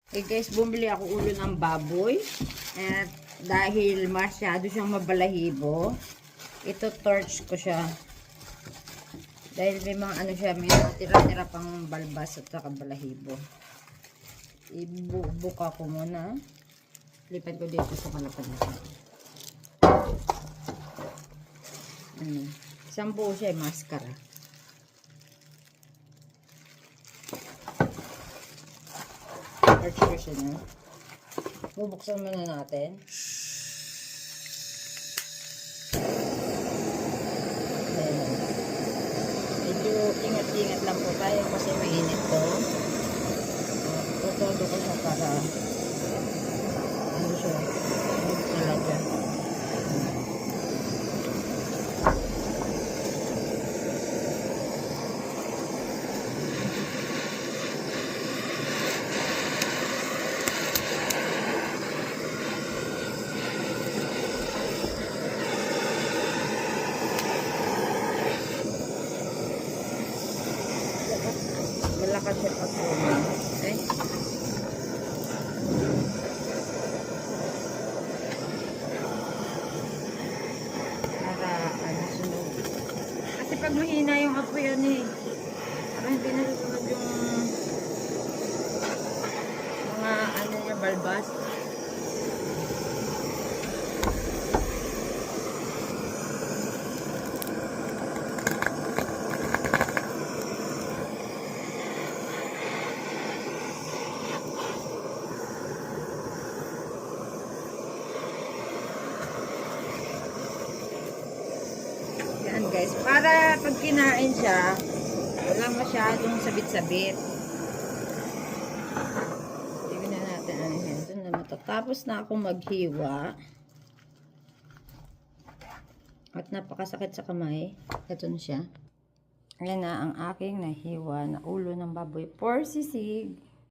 Eh guys, bumili ako ulo ng baboy. At dahil masyado siyang mabalahibo, ito torch ko siya. Dahil may mga ano siya, may mga tira-tira pang balbas at saka balahibo. Ibubuka ko muna. Lipat ko dito sa malapad na siya. Isang buo siya ay mascara. Torch ko siya niya. Bubuksan muna natin. Ayan. Medyo ingat-ingat lang po tayo kasi mainit to. Tutodo ko siya para ano siya, talaga. Malakas siya pag-una. Okay? Para ano sunog. Kasi pag mahina yung apoy yan eh. Para hindi nasusunod yung mga ano niya balbas. Guys, para pag kinain siya, walang masyadong sabit-sabit. Tignan na natin ano yan. Doon na matatapos na akong maghiwa. At napakasakit sa kamay. Ito na siya. Ayan na ang aking nahiwa na ulo ng baboy for sisig.